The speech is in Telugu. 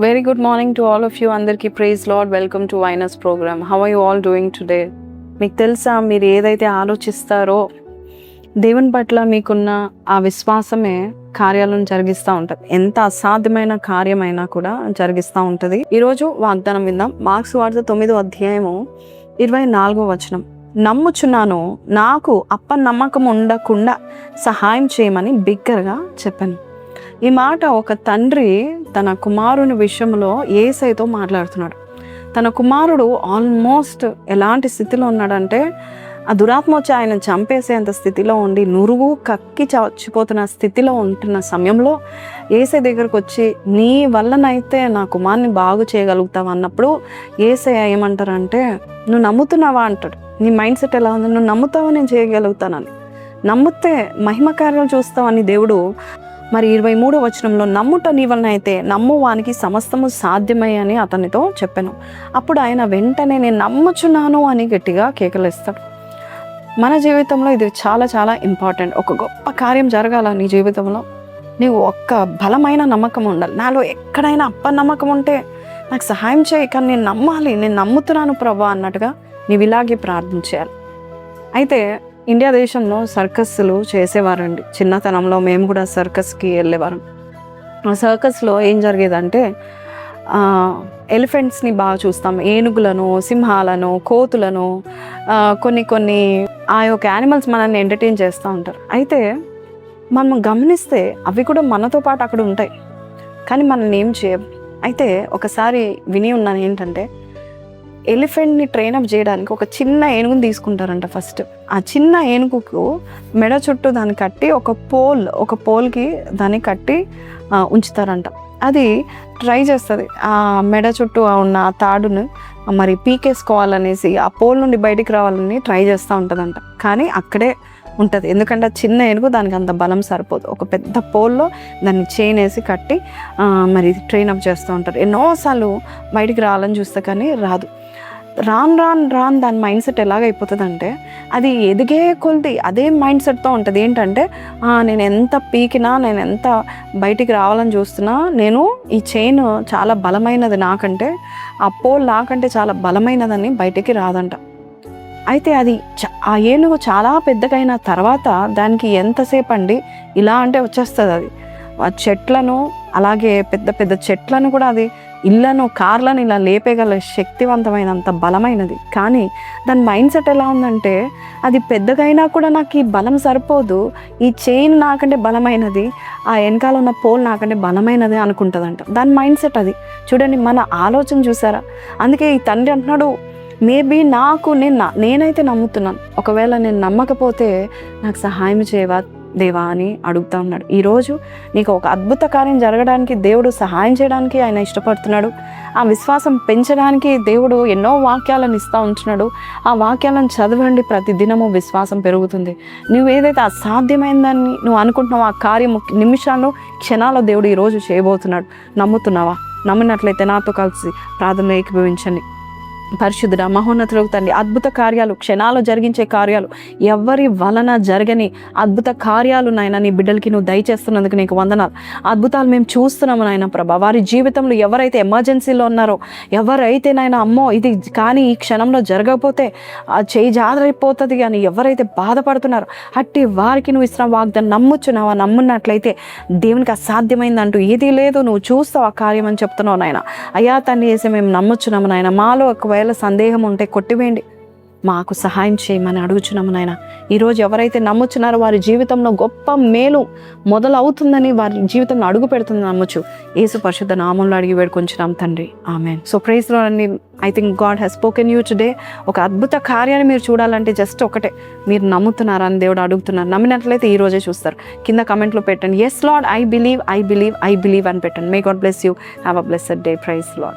Very good morning to all of you. Andarki praise Lord. Welcome to Vinus program. How are you all doing today? మీకు తెలుసా, మీరు ఏదైతే ఆలోచిస్తారో దేవుని పట్ల మీకున్న ఆ విశ్వాసమే కార్యాలను జరిగిస్తూ ఉంటుంది. ఎంత అసాధ్యమైన కార్యమైనా కూడా జరిగిస్తూ ఉంటుంది. ఈరోజు వాగ్దానం విందాం. మార్క్స్ వార్త 9వ అధ్యాయము 24వ వచనం. నమ్ముచున్నాను, నాకు అపనమ్మకం ఉండకుండా సహాయం చేయమని బిగ్గరగా చెప్పాను. ఈ మాట ఒక తండ్రి తన కుమారుని విషయంలో యేసయ్యతో మాట్లాడుతున్నాడు. తన కుమారుడు ఆల్మోస్ట్ ఎలాంటి స్థితిలో ఉన్నాడంటే, ఆ దురాత్మ వచ్చి ఆయన చంపేసేంత స్థితిలో ఉండి నురుగు కక్కి చచ్చిపోతున్న స్థితిలో ఉంటున్న సమయంలో యేసయ్య దగ్గరకు వచ్చి, నీ వల్లనైతే నా కుమారుని బాగు చేయగలుగుతావు అన్నప్పుడు యేసయ్య ఏమంటారంటే, నువ్వు నమ్ముతున్నావా అంటాడు. నీ మైండ్ సెట్ ఎలా ఉంది? నువ్వు నమ్ముతావా నేను చేయగలుగుతానని. నమ్మితే మహిమ కార్యాలు చూస్తావని దేవుడు మరి 23వ వచనంలో, నమ్ముట నీ వలన అయితే నమ్ము వానికి సమస్తము సాధ్యమై అని అతనితో చెప్పాను. అప్పుడు ఆయన వెంటనే నేను నమ్ముచున్నాను అని గట్టిగా కేకలేస్తాడు. మన జీవితంలో ఇది చాలా చాలా ఇంపార్టెంట్. ఒక గొప్ప కార్యం జరగాల నీ జీవితంలో, నీవు ఒక్క బలమైన నమ్మకం ఉండాలి. నాలో ఎక్కడైనా అపనమ్మకం ఉంటే నాకు సహాయం చేయి, కానీ నేను నమ్మాలి, నేను నమ్ముతున్నాను ప్రభా అన్నట్టుగా నీవు ఇలాగే ప్రార్థించాలి. అయితే ఇండియా దేశంలో సర్కస్లు చేసేవారండి. చిన్నతనంలో మేము కూడా సర్కస్కి వెళ్ళేవారం. ఆ సర్కస్లో ఏం జరిగేదంటే, ఎలిఫెంట్స్ని బాగా చూస్తాం, ఏనుగులను, సింహాలను, కోతులను, కొన్ని ఆ యొక్క యానిమల్స్ మనల్ని ఎంటర్టైన్ చేస్తూ ఉంటారు. అయితే మనం గమనిస్తే అవి కూడా మనతో పాటు అక్కడ ఉంటాయి, కానీ మనల్ని ఏం చేయవు. అయితే ఒకసారి విని ఉన్నాను ఏంటంటే, ఎలిఫెంట్ని ట్రైనప్ చేయడానికి ఒక చిన్న ఏనుగుని తీసుకుంటారంట. ఫస్ట్ ఆ చిన్న ఏనుగుకు మెడ చుట్టూ దాన్ని కట్టి ఒక పోల్కి దాన్ని కట్టి ఉంచుతారంట. అది ట్రై చేస్తుంది ఆ మెడ చుట్టూ ఉన్న తాడును మరి పీకేసుకోవాలనేసి, ఆ పోల్ నుండి బయటికి రావాలని ట్రై చేస్తూ ఉంటుందంట. కానీ అక్కడే ఉంటుంది, ఎందుకంటే చిన్న ఏనుగు దానికి అంత బలం సరిపోదు. ఒక పెద్ద పోల్లో దాన్ని చైన్ వేసి కట్టి మరి ట్రైనప్ చేస్తూ ఉంటారు. ఎన్నోసార్లు బయటికి రావాలని చూస్తే కానీ రాదు. రాను దాని మైండ్ సెట్ ఎలాగైపోతుంది అంటే, అది ఎదిగే కొలిది అదే మైండ్ సెట్తో ఉంటుంది. ఏంటంటే, నేను ఎంత పీకినా, నేను ఎంత బయటికి రావాలని చూస్తున్నా, నేను ఈ చైన్ చాలా బలమైనది నాకంటే, ఆ పోల్ నాకంటే చాలా బలమైనదని బయటికి రాదంట. అయితే అది ఆ ఏనుగు చాలా పెద్దగైన తర్వాత దానికి ఎంతసేపు అండి ఇలా అంటే వచ్చేస్తుంది. అది ఆ చెట్లను, అలాగే పెద్ద పెద్ద చెట్లను కూడా, అది ఇళ్లను, కార్లను ఇలా లేపేగల శక్తివంతమైనంత బలమైనది. కానీ దాని మైండ్ సెట్ ఎలా ఉందంటే, అది పెద్దగైనా కూడా నాకు ఈ బలం సరిపోదు, ఈ చైన్ నాకంటే బలమైనది, ఆ వెనకాల ఉన్న పోల్ నాకంటే బలమైనది అనుకుంటుందంట. దాని మైండ్ సెట్ అది. చూడండి, మన ఆలోచన చూసారా? అందుకే ఈ తండ్రి అంటున్నాడు, మేబీ నేనైతే నమ్ముతున్నాను, ఒకవేళ నేను నమ్మకపోతే నాకు సహాయం చేయవా దేవా అని అడుగుతూ ఉన్నాడు. ఈరోజు నీకు ఒక అద్భుత కార్యం జరగడానికి దేవుడు సహాయం చేయడానికి ఆయన ఇష్టపడుతున్నాడు. ఆ విశ్వాసం పెంచడానికి దేవుడు ఎన్నో వాక్యాలను ఇస్తూ ఉంటున్నాడు. ఆ వాక్యాలను చదవండి, ప్రతి దినము విశ్వాసం పెరుగుతుంది. నువ్వు ఏదైతే అసాధ్యమైందని నువ్వు అనుకుంటున్నావో ఆ కార్యము నిమిషాల్లో, క్షణాల్లో దేవుడు ఈరోజు చేయబోతున్నాడు. నమ్ముతున్నావా? నమ్మినట్లయితే నాతో కలిసి ప్రార్థనలో ఏకీభవించండి. పరిశుద్ధుడా, మహోన్నతులకు తండ్రి, అద్భుత కార్యాలు, క్షణాలు జరిగించే కార్యాలు, ఎవరి వలన జరగని అద్భుత కార్యాలు నాయన నీ బిడ్డలకి నువ్వు దయచేస్తున్నందుకు నీకు వందనాలు. అద్భుతాలు మేము చూస్తున్నాము నాయన ప్రభా. వారి జీవితంలో ఎవరైతే ఎమర్జెన్సీలో ఉన్నారో, ఎవరైతే నాయన అమ్మో ఇది కానీ ఈ క్షణంలో జరగకపోతే చేయి జారిపోతుంది అని ఎవరైతే బాధపడుతున్నారో, అట్టి వారికి నువ్వు ఇస్తున్న వాగ్దానం నమ్ముచున్నావా? నమ్మున్నట్లయితే దేవునికి అసాధ్యమైందంటూ ఏదీ లేదు, నువ్వు చూస్తావు ఆ కార్యం అని చెప్తున్నావు నాయన. అయ్యా తండ్రి వేసి మేము నమ్ముచున్నాము నాయన. మాలో ఒకవేళ సందేహం ఉంటే కొట్టివేయండి, మాకు సహాయం చేయమని అడుగుచున్నాము నాయన. ఈరోజు ఎవరైతే నమ్ముచున్నారో వారి జీవితంలో గొప్ప మేలు మొదలవుతుందని, వారి జీవితంలో అడుగు పెడుతుందని నమ్మచ్చు. యేసు పరిశుద్ధ నామంలో అడిగి వేడుకొంచున్నాం తండ్రి, ఆమేన్. సో ప్రైజ్ లార్డ్ అండి. I think God has spoken you today. ఒక అద్భుత కార్యాన్ని మీరు చూడాలంటే జస్ట్ ఒకటే, మీరు నమ్ముతున్నారా అని దేవుడు అడుగుతున్నారు. నమ్మినట్లయితే ఈ రోజే చూస్తారు. కింద కమెంట్లో పెట్టండి, ఎస్ లార్డ్, ఐ బిలీవ్ అని పెట్టండి. May God bless you. Have a blessed day. Praise lord.